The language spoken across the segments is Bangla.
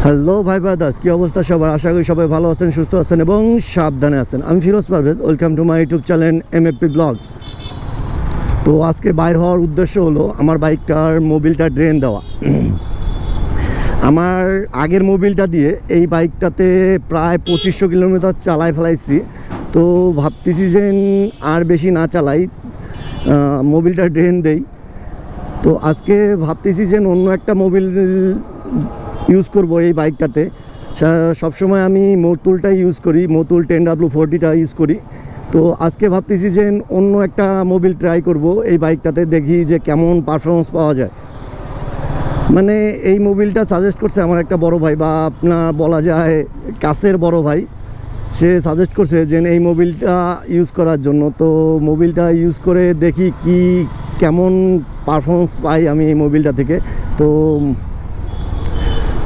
হ্যালো ভাই ব্রাদার্স, কি অবস্থা সবার? আশা করি সবাই ভালো আছেন, সুস্থ আছেন এবং সাবধানে আছেন। আমি Firoz Parvez, welcome to my YouTube channel MFP blogs. তো আজকে বাইর হওয়ার উদ্দেশ্য হলো আমার বাইকটার মোবিলটা ড্রেন দেওয়া। আমার আগের মোবিলটা দিয়ে এই বাইকটাতে প্রায় 2500 কিলোমিটার চালায় ফেলাইছি। তো ভাবতেছি যে আর বেশি না চালাই, মোবিলটা ড্রেন দেই। তো আজকে ভাবতেছি যে অন্য একটা মোবিল ইউজ করব এই বাইকটাতে। সবসময় আমি মোটুলটাই ইউজ করি, মোটুল 10W40টা ইউজ করি। তো আজকে ভাবতেছি যে অন্য একটা মোবিল ট্রাই করব এই বাইকটাতে, দেখি যে কেমন পারফরমেন্স পাওয়া যায়। মানে এই মোবিলটা সাজেস্ট করছে আমার একটা বড় ভাই, বা আপনার বলা যায় কাছের বড় ভাই। সে সাজেস্ট করছে যে এই মোবিলটা ইউজ করার জন্য। তো মোবিলটা ইউজ করে দেখি কি কেমন পারফরমেন্স পাই আমি এই মোবিলটা থেকে। তো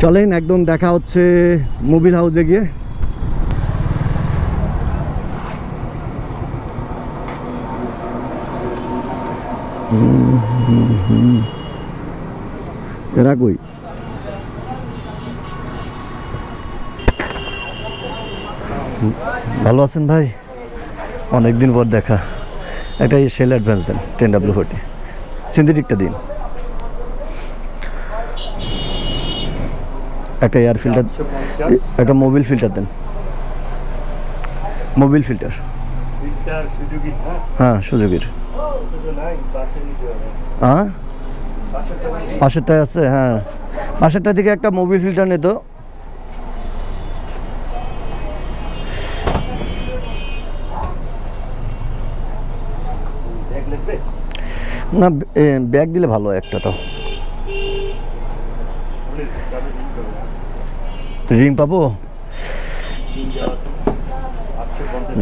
চলেন একদম দেখা হচ্ছে মোবিল হাউসে গিয়ে। এরা কই? ভালো আছেন ভাই? অনেকদিন পর দেখা। একটা শেল অ্যাডভান্স দেন, 10W40 সিনথেটিকটা দিন। একটা এয়ার ফিল্টার, একটা মোবিল ফিল্টার দেন। মোবিল ফিল্টার, হ্যাঁ সুযোগীর। হ্যাঁ পাশেরটায় আছে, হ্যাঁ পাশেরটা থেকে একটা মোবিল ফিল্টার নিত। না ব্যাগ দিলে ভালো একটা। তো রিং পাবো?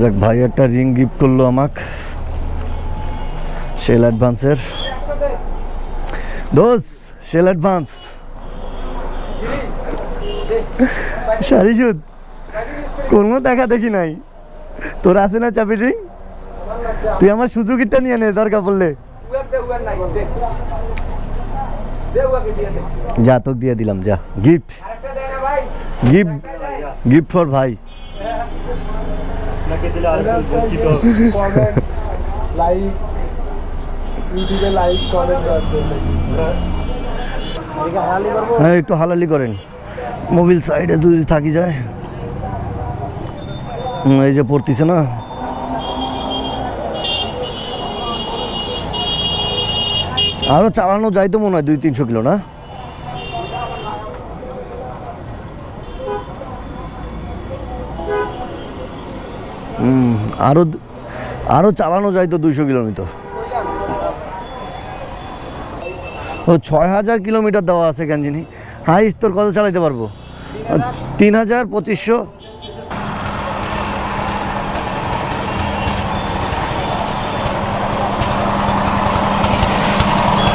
যাক, ভাই একটা রিং গিফট করলো আমাকে শেল অ্যাডভান্সের। দোস্ত শেল অ্যাডভান্স সারি সুদ কোনো দেখা দেখি নাই। তোর আছে না চাবি রিং? তুই আমার সুজুকিটা নিয়ে নে দরকার পড়লে। যা তোকে দিয়ে দিলাম, যা গিফট, গিফট, গিফট ফর ভাই। হ্যাঁ একটু হালালি করেন, মোবিল সাইডে যদি থাকি যায়। এই যে পড়তিছে না, আরো চালানো যায় তো মনে হয় 200-300 কিলো না? আরো আরো চালানো যায় তো 200 কিলোমিটার। ও 6000 কিলোমিটার দেওয়া আছে কেন জানি। হাইস্ট তোর কত চালাইতে পারবো? 3000, 2500।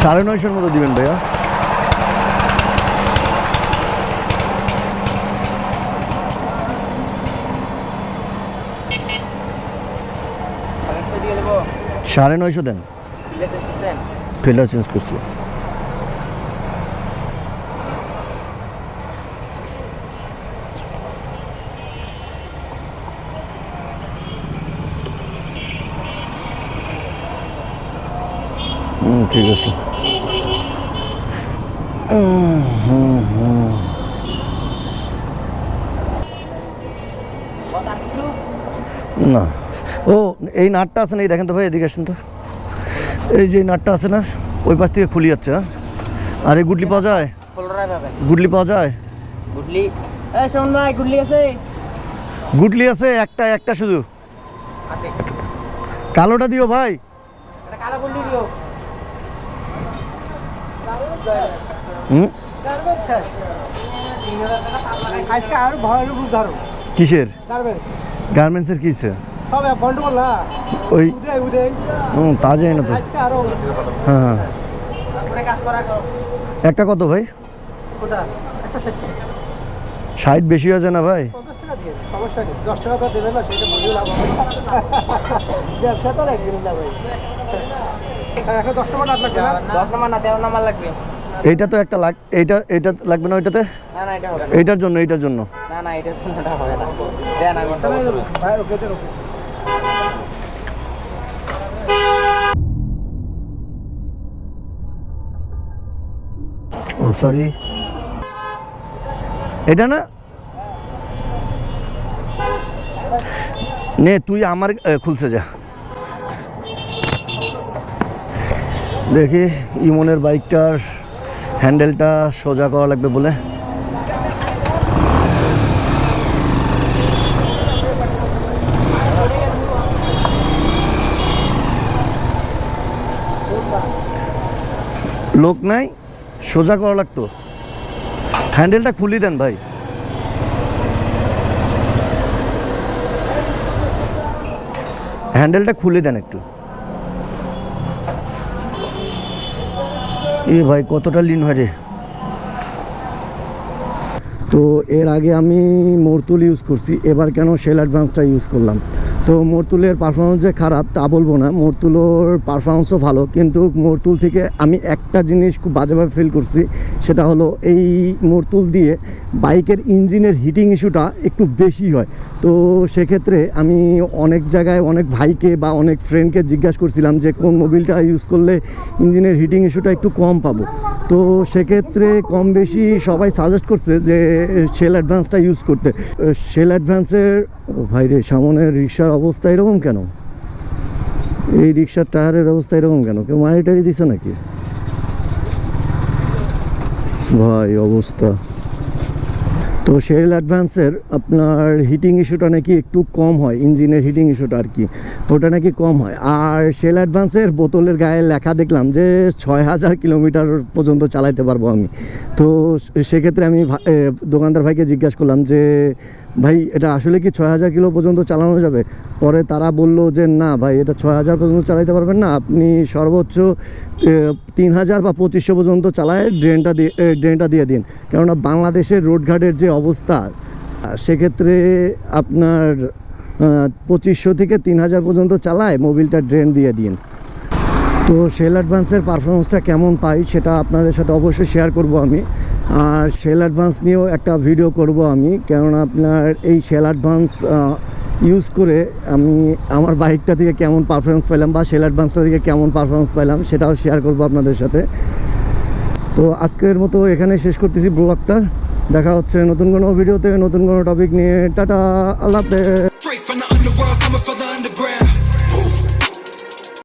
সাড়ে 900-র মতো দিবেন ভাইয়া। সাড়ে 900 দেন। ফিল্টার চেঞ্জ করছি। ঠিক আছে। না ও এই নাটটা আছে না, এই দেখেন তো ভাই, এদিকে আসেন তো। এই যে নাটটা আছে না, ওই পাশ থেকে খুলি যাচ্ছে। আর এই গুডলি পাওয়া যায়? গুডলি পাওয়া যায়? গুডলি ভাই, গুডলি আছে? গুডলি আছে একটা, একটা শুধু আছে। কালোটা দিও ভাই, কালো গুডলি দিও। কিসের গার্মেন্টসের? কিসে ওই তা যাই না তো। হ্যাঁ একটা কত ভাই? 60 বেশি হয়ে যায় না ভাই? 10 টাকা দেবে না, সেটা বলে লাভ হবে। ব্যবসা তো একদিন না ভাই। এখন 10 নম্বর নাট লাগবে না? 10 নম্বর না, 13 নম্বর লাগবে। এইটা তো একটা এইটা এটা লাগবে না ওইটাতে? না না এটা হবে না। এইটার জন্য না না এটার জন্য এটা হবে না। দেন আমি ভাই ওকে দেন ওকে। ও সরি, এটা না নে তুই আমার খুলছে যা দেখি। ইমনের বাইকটার হ্যান্ডেলটা সোজা করা লাগবে বলে। লোক নাই, সোজা করা লাগতো। হ্যান্ডেলটা খুলি দেন ভাই। হ্যান্ডেলটা খুলে দেন একটু। এ ভাই কতটা লিন হয় রে। তো এর আগে আমি মোরতুল ইউজ করছি, এবার কেন শেল অ্যাডভান্সটা ইউজ করলাম। তো মোরতুলের পারফরমেন্স যে খারাপ তা বলবো না, মোরতুলোর পারফরমেন্সও ভালো, কিন্তু মোরতুল থেকে আমি একটা জিনিস খুব বাজেভাবে ফিল করছি, সেটা হলো এই মোরতুল দিয়ে বাইকের ইঞ্জিনের হিটিং ইস্যুটা একটু বেশি হয়। তো সেক্ষেত্রে আমি অনেক জায়গায় অনেক ভাইকে বা অনেক ফ্রেন্ডকে জিজ্ঞাসা করছিলাম যে কোন মোবিলটা ইউজ করলে ইঞ্জিনের হিটিং ইস্যুটা একটু কম পাবো। তো সেক্ষেত্রে কম বেশি সবাই সাজেস্ট করছে যে শেল অ্যাডভান্সটা ইউজ করতে। শেল অ্যাডভান্সের ও ভাই রে, সামনের রিক্সার অবস্থা এরকম কেন? এই রিক্সার টায়ারের অবস্থা এরকম কেন? কেউ মারি টারি দিছে নাকি ভাই অবস্থা? তো শেল অ্যাডভান্সের আপনার হিটিং ইস্যুটা নাকি একটু কম হয়, ইঞ্জিনের হিটিং ইস্যুটা আর কি, ওটা নাকি কম হয়। আর শেল অ্যাডভান্সের বোতলের গায়ে লেখা দেখলাম যে 6000 কিলোমিটার পর্যন্ত চালাইতে পারবো আমি। তো সেক্ষেত্রে আমি দোকানদার ভাইকে জিজ্ঞাসা করলাম যে ভাই এটা আসলে কি 6000 কিলো পর্যন্ত চালানো যাবে? পরে তারা বলল যে না ভাই, এটা 6000 পর্যন্ত চালাতে পারবেন না, আপনি সর্বোচ্চ 3000 বা 2500 পর্যন্ত চালায় ড্রেনটা দিয়ে দিন। কেননা বাংলাদেশের রোডঘাটের যে অবস্থা, সেক্ষেত্রে আপনার 2500 থেকে 3000 পর্যন্ত চালায় মোবিলটা ড্রেন দিয়ে দিন। তো শেল অ্যাডভান্সের পারফরমেন্সটা কেমন পাই সেটা আপনাদের সাথে অবশ্যই শেয়ার করব আমি। আর শেল অ্যাডভান্স নিয়েও একটা ভিডিও করব আমি, কেননা আপনার এই শেল অ্যাডভান্স ইউজ করে আমি আমার বাইকটা থেকে কেমন পারফরমেন্স পেলাম বা শেল অ্যাডভান্সটা থেকে কেমন পারফরমেন্স পেলাম সেটাও শেয়ার করব আপনাদের সাথে। তো আজকের মতো এখানে শেষ করতেছি ব্লগটা। দেখা হচ্ছে নতুন কোনো ভিডিওতে, নতুন কোনো টপিক নিয়ে। টাটা, আল্লাহ হাফেজ।